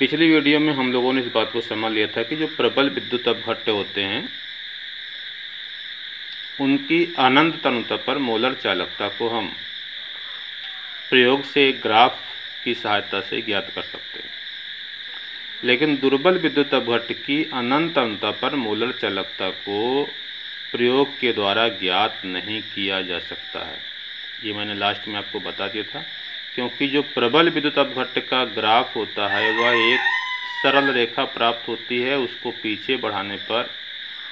पिछली वीडियो में हम लोगों ने इस बात को समझ लिया था कि जो प्रबल विद्युत अपघट्य होते हैं उनकी अनंत तनुता पर मोलर चालकता को हम प्रयोग से ग्राफ की सहायता से ज्ञात कर सकते हैं, लेकिन दुर्बल विद्युत अपघट्य की अनंत तनुता पर मोलर चालकता को प्रयोग के द्वारा ज्ञात नहीं किया जा सकता है। ये मैंने लास्ट में आपको बता दिया था, क्योंकि जो प्रबल विद्युत अपघट्य का ग्राफ होता है वह एक सरल रेखा प्राप्त होती है। उसको पीछे बढ़ाने पर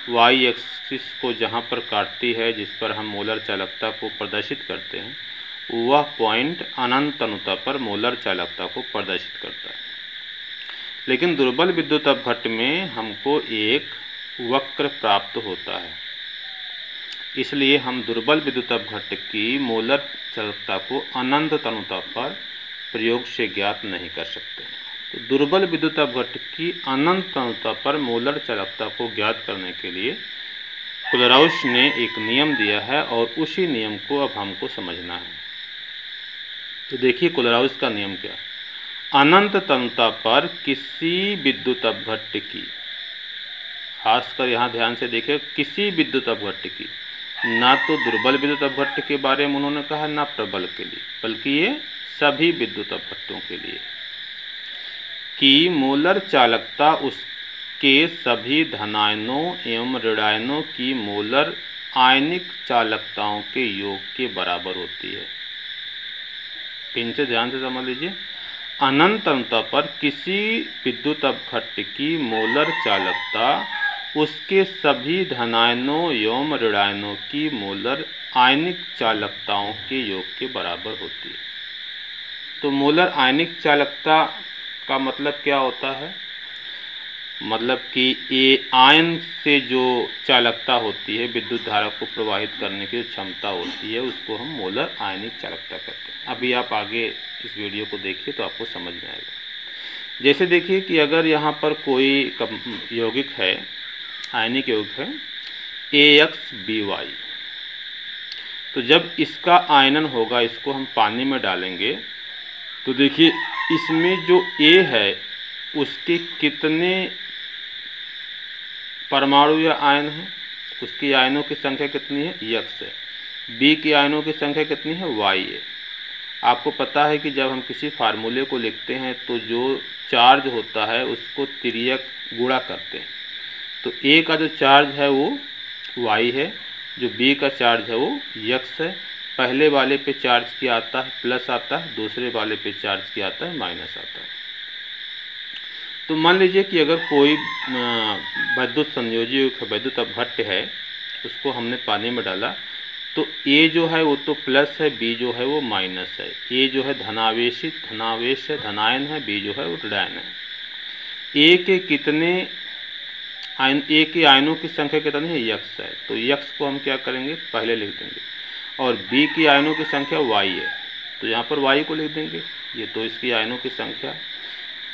वाई एक्सिस को जहाँ पर काटती है, जिस पर हम मोलर चालकता को प्रदर्शित करते हैं, वह पॉइंट अनंत तनुता पर मोलर चालकता को प्रदर्शित करता है। लेकिन दुर्बल विद्युत अपघट्य में हमको एक वक्र प्राप्त होता है, इसलिए हम दुर्बल विद्युत अपघट्य की मोलर चालकता को अनंत तनुता पर प्रयोग से ज्ञात नहीं कर सकते। तो दुर्बल विद्युत अपघट्य की अनंत तनुता पर मोलर चालकता को ज्ञात करने के लिए कोलराउस ने एक नियम दिया है और उसी नियम को अब हमको समझना है। तो देखिए कोलराउस का नियम क्या है। अनंत तनुता पर किसी विद्युत अपघट्य की, खासकर यहाँ ध्यान से देखिए, किसी विद्युत अपघट्य की, ना तो दुर्बल विद्युत अपघट्य के बारे में उन्होंने कहा ना प्रबल के लिए, बल्कि ये सभी विद्युत अपघट्यों के लिए, कि मोलर चालकता उसके सभी धनायनों एवं ऋणायनों की मोलर आयनिक चालकताओं के योग के बराबर होती है। फिर से ध्यान से समझ लीजिए। अनंत तनुता पर किसी विद्युत अपघट्य की मोलर चालकता उसके सभी धनायनों एवं ऋणायनों की मोलर आयनिक चालकताओं के योग के बराबर होती है। तो मोलर आयनिक चालकता का मतलब क्या होता है? मतलब कि ये आयन से जो चालकता होती है, विद्युत धारा को प्रवाहित करने की जो क्षमता होती है, उसको हम मोलर आयनिक चालकता कहते हैं। अभी आप आगे इस वीडियो को देखिए तो आपको समझ में आएगा। जैसे देखिए कि अगर यहाँ पर कोई यौगिक है, आयनिक यौगिक है AXBY, तो जब इसका आयनन होगा, इसको हम पानी में डालेंगे, तो देखिए इसमें जो A है उसके कितने परमाणु या आयन है, उसकी आयनों की संख्या कितनी है? X है। B की आयनों की संख्या कितनी है? Y है। आपको पता है कि जब हम किसी फार्मूले को लिखते हैं तो जो चार्ज होता है उसको तिर्यक गुणा करते हैं। तो A का जो चार्ज है वो Y है, जो B का चार्ज है वो X है। पहले वाले पे चार्ज क्या आता है? प्लस आता है। दूसरे वाले पे चार्ज क्या आता है? माइनस आता है। तो मान लीजिए कि अगर कोई विद्युत संयोजी विद्युत अपघट्य है, उसको हमने पानी में डाला, तो A जो है वो तो प्लस है, B जो है वो माइनस है। A जो है धनावेश है, धनायन है, B जो है वो ऋणायन है। A के कितने आयन, A के आयनों की संख्या कितनी है? X है। तो X को हम क्या करेंगे? पहले लिख देंगे। और B की आयनों की संख्या Y है, तो यहाँ पर Y को लिख देंगे। ये तो इसकी आयनों की संख्या।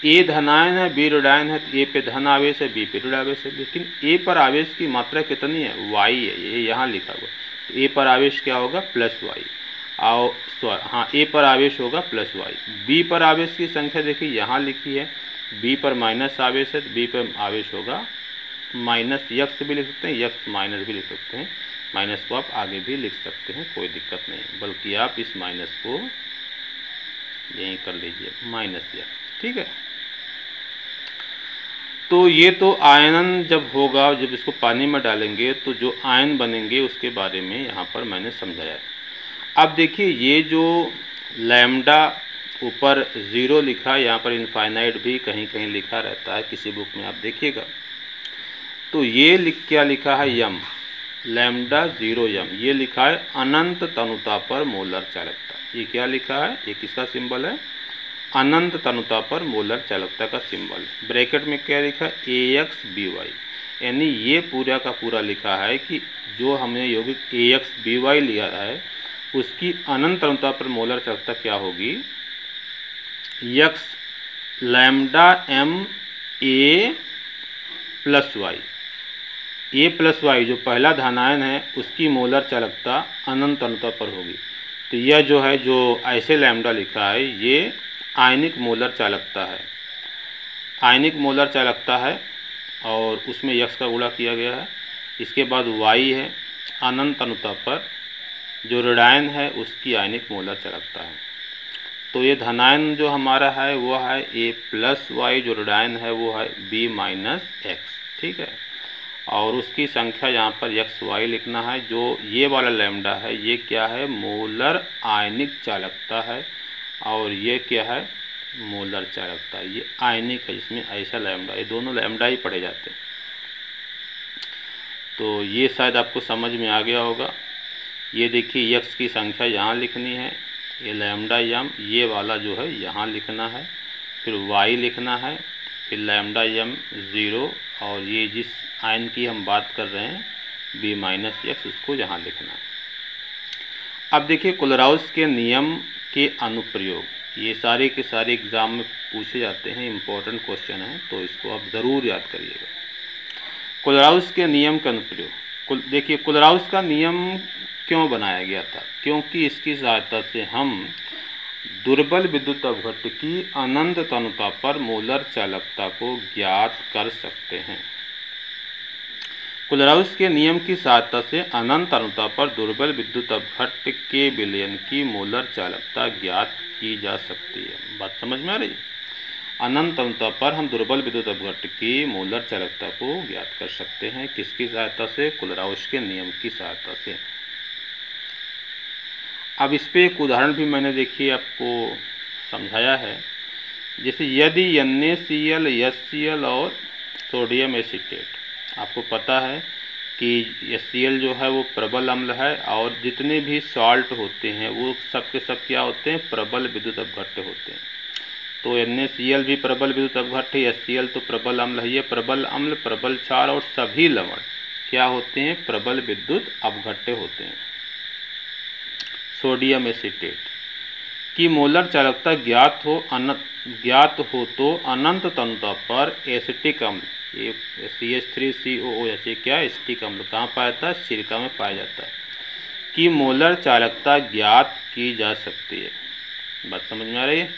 A धनायन है, B ऋणायन है, तो A पे धन आवेश है, B पे ऋण आवेश है। लेकिन A पर आवेश की मात्रा कितनी है? Y है, ये यहाँ लिखा हुआ। तो A पर आवेश क्या होगा? Plus Y। हाँ, A पर आवेश होगा प्लस Y। B पर आवेश की संख्या देखिए यहाँ लिखी है। B पर माइनस आवेश है, तो B पर आवेश होगा माइनस। X भी लिख सकते हैं, X माइनस भी लिख सकते हैं। माइनस को आप आगे भी लिख सकते हैं, कोई दिक्कत नहीं, बल्कि आप इस माइनस को यहीं कर लीजिए, माइनस X। ठीक है। तो ये तो आयनन जब होगा, जब इसको पानी में डालेंगे तो जो आयन बनेंगे उसके बारे में यहाँ पर मैंने समझाया। अब देखिए ये जो लैम्डा ऊपर 0 लिखा, यहाँ पर इनफाइनाइट भी कहीं कहीं लिखा रहता है, किसी बुक में आप देखिएगा। तो ये क्या लिखा है? यम, लैम्डा 0 यम, ये लिखा है अनंत तनुता पर मोलर चालकता। ये क्या लिखा है? ये किसका सिंबल है? अनंत तनुता पर मोलर चालकता का सिंबल। ब्रैकेट में क्या लिखा है? AXBY। यानी ये पूरा का पूरा लिखा है कि जो हमने यौगिक AXBY लिया है उसकी अनंत तनुता पर मोलर चालकता क्या होगी? X lambda M A plus Y। A plus Y जो पहला धनायन है उसकी मोलर चालकता अनंत तनुता पर होगी। तो यह जो है, जो ऐसे लैम्डा लिखा है, ये आयनिक मोलर चालकता है। आयनिक मोलर चालकता है और उसमें यक्स का गुणा किया गया है। इसके बाद वाई है, अनंत अनुता पर जो ऋणायन है उसकी आयनिक मोलर चालकता है। तो ये धनायन जो हमारा है वो है ए प्लस वाई, जो ऋणायन है वो है बी माइनस एक्स, ठीक है। और उसकी संख्या यहाँ पर एक्स वाई लिखना है। जो ये वाला लैम्डा है ये क्या है, मोलर आयनिक चालकता है, और ये क्या है, मोलर चालकता। ये आयनिक है, इसमें ऐसा लैम्डा, ये दोनों लैम्डा ही पढ़े जाते हैं। तो ये शायद आपको समझ में आ गया होगा। ये देखिए यक्स की संख्या यहाँ लिखनी है, ये लैम्डा यम ये वाला जो है यहाँ लिखना है, फिर वाई लिखना है, फिर लैम्डा यम 0, और ये जिस आयन की हम बात कर रहे हैं बी माइनस एक्स उसको यहाँ लिखना है। अब देखिए कोलराउस के नियम के अनुप्रयोग, ये सारे के सारे एग्जाम में पूछे जाते हैं, इम्पोर्टेंट क्वेश्चन है, तो इसको आप ज़रूर याद करिएगा। कोलराउस के नियम का अनुप्रयोग, देखिए कोलराउस का नियम क्यों बनाया गया था, क्योंकि इसकी सहायता से हम दुर्बल विद्युत अपघट्ट की अनंत तनुता पर मोलर चालकता को ज्ञात कर सकते हैं। कोलराउस के नियम की सहायता से अनंत अनुता पर दुर्बल विद्युत अपघट्ट के विलयन की मोलर चालकता ज्ञात की जा सकती है। बात समझ में आ रही है? अनंत अनुता पर हम दुर्बल विद्युत अपघट्ट की मोलर चालकता को ज्ञात कर सकते हैं। किसकी सहायता से? कोलराउस के नियम की सहायता से। अब इस पे एक उदाहरण भी मैंने देखिए आपको समझाया है। जैसे यदि NaCl, HCl और सोडियम एसीटेट, आपको पता है कि HCl जो है वो प्रबल अम्ल है, और जितने भी सॉल्ट होते हैं वो सब के सब क्या होते हैं, प्रबल विद्युत अपघट्ट होते हैं। तो NaCl भी प्रबल विद्युत अपघट्ट है, HCl तो प्रबल अम्ल है। ये प्रबल अम्ल, प्रबल क्षार और सभी लवण क्या होते हैं, प्रबल विद्युत अपघट्ट होते हैं। सोडियम एसीटेट की मोलर चालकता ज्ञात हो तो अनंत तनुता पर एसिटिक अम्ल, ये CH3COOH, ये क्या एसिटिक अम्ल कहाँ पाया जाता है, सिरका में पाया जाता है, की मोलर चालकता ज्ञात की जा सकती है। बात समझ में आ रही है?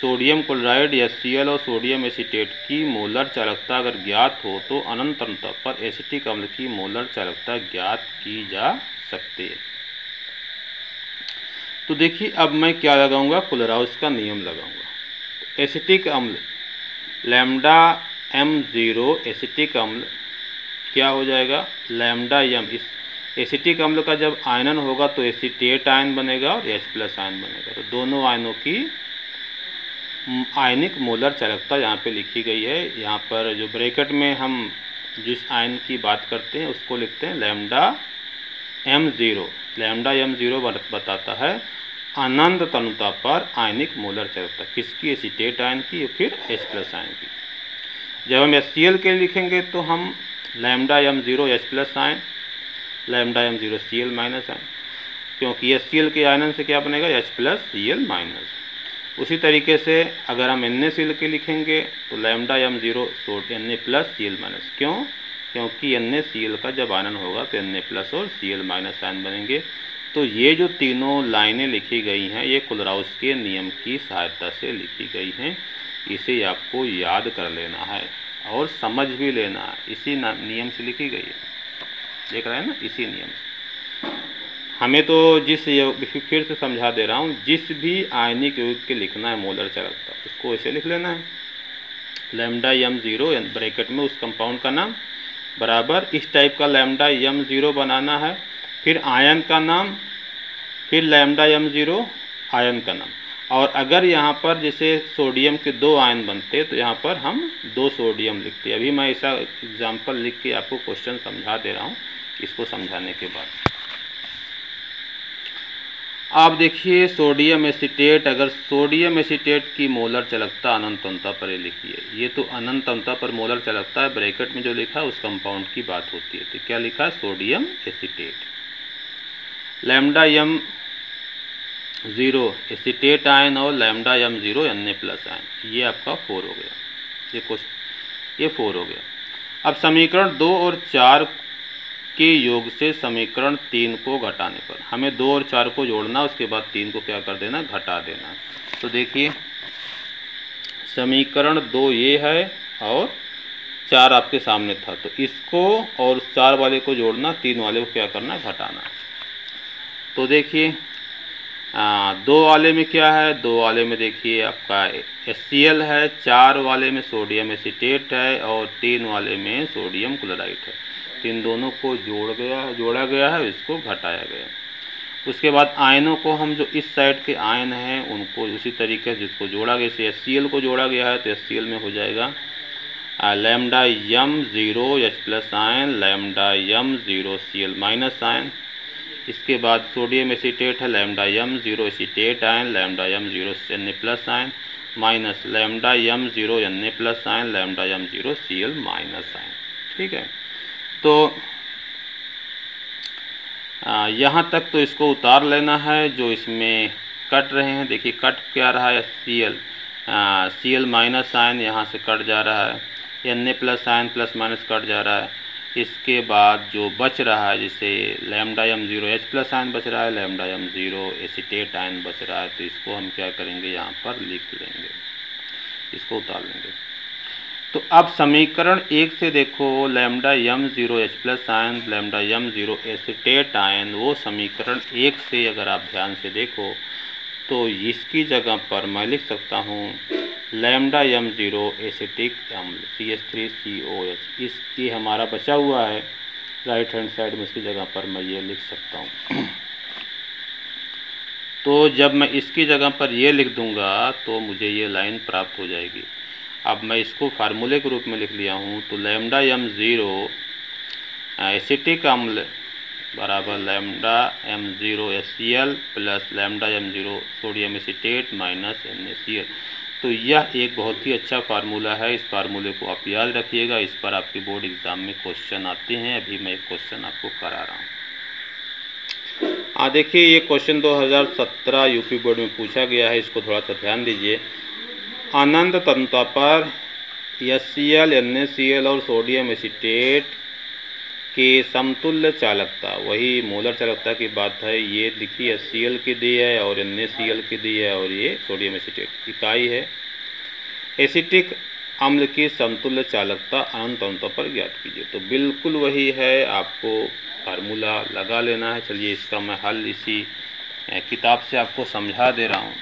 सोडियम क्लोराइड, HCl और सोडियम एसीटेट की मोलर चालकता अगर ज्ञात हो तो अनंत तनुता पर एसिटिक अम्ल की मोलर चालकता ज्ञात की जा सकती है। तो देखिए अब मैं क्या लगाऊंगा, कोलराउस का नियम लगाऊंगा। एसिटिक अम्ल लैम्डा M0 एसिटिक अम्ल क्या हो जाएगा, लैम्डा यम। इस एसिटिक अम्ल का जब आयनन होगा तो एसीटेट आयन बनेगा और H+ आयन बनेगा। तो दोनों आयनों की आयनिक मोलर चालकता यहाँ पे लिखी गई है। यहाँ पर जो ब्रैकेट में हम जिस आयन की बात करते हैं उसको लिखते हैं लैम्डा M0। लैम्डा M0 बताता है अनंत तनुता पर आयनिक मोलर चालकता, किसकी, एसीटेट आयन की, फिर H+ आयन की। जब हम HCl के लिखेंगे तो हम lambda M0 H+ ion, lambda M0 Cl minus ion, क्योंकि HCl के आयनन से क्या बनेगा, H+ Cl माइनस। उसी तरीके से अगर हम NaCl के लिखेंगे तो lambda M0 Na+ Cl minus, क्यों, क्योंकि NaCl का जब आयनन होगा तो Na+ और Cl माइनस आयन बनेंगे। तो ये जो तीनों लाइनें लिखी गई हैं ये कोलराउस के नियम की सहायता से लिखी गई हैं। इसे आपको याद कर लेना है और समझ भी लेना है, इसी नियम से लिखी गई है। देख रहे हैं ना, इसी नियम से। हमें तो फिर से समझा दे रहा हूँ, जिस भी आयनिक यौगिक के लिखना है मोलर चालकता उसको ऐसे लिख लेना है, लैम्डा M0 ब्रैकेट में उस कंपाउंड का नाम बराबर इस टाइप का लैम्डा M0 बनाना है, फिर आयन का नाम, फिर लैम्डा M0 आयन का नाम। और अगर यहाँ पर जैसे सोडियम के 2 आयन बनते तो यहाँ पर हम 2 सोडियम लिखते। अभी मैं ऐसा एग्जाम्पल लिख के आपको क्वेश्चन समझा दे रहा हूँ। इसको समझाने के बाद आप देखिए सोडियम एसीटेट, अगर सोडियम एसीटेट की मोलर चालकता अनंत तनुता पर लिखिए, ये तो अनंत तनुता पर मोलर चालकता है, ब्रैकेट में जो लिखा है उस कंपाउंड की बात होती है। तो क्या लिखा है, sodium acetate. Lambda M0 acetate ion और लैम्डा M0 Na+ आयन, ये आपका 4 हो गया, ये 4 हो गया। अब समीकरण 2 और 4 के योग से समीकरण 3 को घटाने पर, हमें 2 और 4 को जोड़ना, उसके बाद 3 को क्या कर देना, घटा देना। तो देखिए समीकरण 2 ये है और 4 आपके सामने था, तो इसको और 4 वाले को जोड़ना, 3 वाले को क्या करना, घटाना। तो देखिए 2 वाले में क्या है, 2 वाले में देखिए आपका HCl है, 4 वाले में सोडियम एसीटेट है और 3 वाले में सोडियम क्लोराइड है। तो इन दोनों को जोड़ा गया है, इसको घटाया गया। उसके बाद आयनों को हम जो इस साइड के आयन हैं उनको उसी तरीके से जिसको जोड़ा गया, जैसे HCl को जोड़ा गया है तो HCl में हो जाएगा लैम्डा यम 0 H+ आयन, लैम्डा यम 0 Cl- आयन। इसके बाद सोडियम एसीटेट है, लैम्डा यम 0 एसीटेट आयन, लैम्डा यम 0 Na+ आयन, माइनस लैम्डा यम 0 Na+ आयन, लैम्डा यम 0 Cl- आयन। ठीक है, तो यहाँ तक तो इसको उतार लेना है जो इसमें कट रहे हैं। देखिए कट क्या रहा है, Cl- आयन यहाँ से कट जा रहा है, Na+ ion plus minus cut जा रहा है। इसके बाद जो बच रहा है, जैसे लैम्डा यम 0 H+ आयन बच रहा है, लैम्डा यम 0 एसीटेट आयन बच रहा है, तो इसको हम क्या करेंगे, यहाँ पर लिख लेंगे, इसको उतार लेंगे। तो अब समीकरण 1 से देखो, लैम्डा यम 0 H+ आयन, लैम्डा यम 0 एसीटेट आयन, वो समीकरण 1 से अगर आप ध्यान से देखो तो इसकी जगह पर मैं लिख सकता हूँ लैम्डा यम 0 एसिटिक अम्ल CH3COH। इसकी हमारा बचा हुआ है राइट हैंड साइड में, इसकी जगह पर मैं ये लिख सकता हूँ। तो जब मैं इसकी जगह पर ये लिख दूंगा तो मुझे ये लाइन प्राप्त हो जाएगी। अब मैं इसको फार्मूले के रूप में लिख लिया हूँ, तो लैम्डा यम 0 एसिटिक अम्ल बराबर लैम्डा यम 0 HCl प्लस लैम्डा यम 0 सोडियम एसीटेट माइनस NaCl। तो यह एक बहुत ही अच्छा फार्मूला है, इस फार्मूले को आप याद रखिएगा। इस पर आपके बोर्ड एग्जाम में क्वेश्चन आते हैं। अभी मैं एक क्वेश्चन आपको करा रहा हूँ। देखिए ये क्वेश्चन 2017 यूपी बोर्ड में पूछा गया है, इसको थोड़ा सा ध्यान दीजिए। अनंत तंत्र पर HCl NaCl और सोडियम एसीटेट के समतुल्य चालकता, वही मोलर चालकता की बात है, ये लिखी HCl की दी है और NaCl की दी है और ये सोडियम एसीटेट इकाई है। एसिटिक अम्ल की समतुल्य चालकता अनंत तंत्र पर ज्ञात कीजिए। तो बिल्कुल वही है, आपको फार्मूला लगा लेना है। चलिए इसका मैं हल इसी किताब से आपको समझा दे रहा हूँ,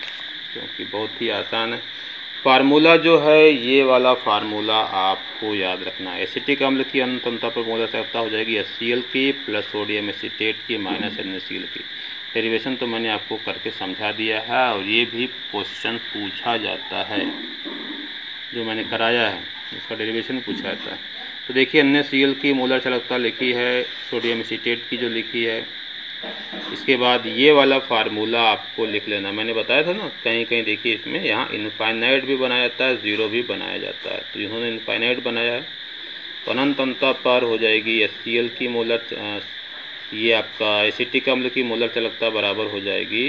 क्योंकि बहुत ही आसान है। फार्मूला जो है ये वाला फार्मूला आपको याद रखना है। एसिटिक अम्ल की अनंत तंत्र पर मोलर चालकता हो जाएगी HCl की प्लस सोडियम एसीटेट की माइनस NaCl की। डेरिवेशन तो मैंने आपको करके समझा दिया है और ये भी क्वेश्चन पूछा जाता है, जो मैंने कराया है उसका डेरिवेशन पूछा जाता है। तो देखिए NaCl की मोलर चालकता लिखी है, सोडियम एसीटेट की जो लिखी है। इसके बाद ये वाला फार्मूला आपको लिख लेना। मैंने बताया था ना, कहीं कहीं देखिए इसमें यहाँ इनफाइनाइट भी बनाया जाता है, ज़ीरो भी बनाया जाता है। तो इन्होंने इनफाइनाइट बनाया है, तो अनंत तंत्र पर हो जाएगी HCl की मोलर, ये आपका एसिटिक अम्ल की मोलर चालकता बराबर हो जाएगी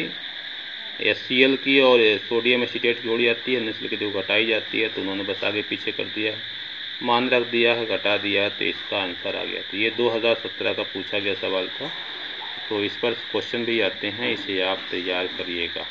HCl की, और सोडियम एसीटेट जोड़ी जाती है, NaCl की जो घटाई जाती है, तो उन्होंने बस आगे पीछे कर दिया है, मान रख दिया है, घटा दिया है, तो इसका आंसर आ गया। तो ये 2017 का पूछा गया सवाल था, तो इस पर क्वेश्चन भी आते हैं, इसे आप तैयार करिएगा।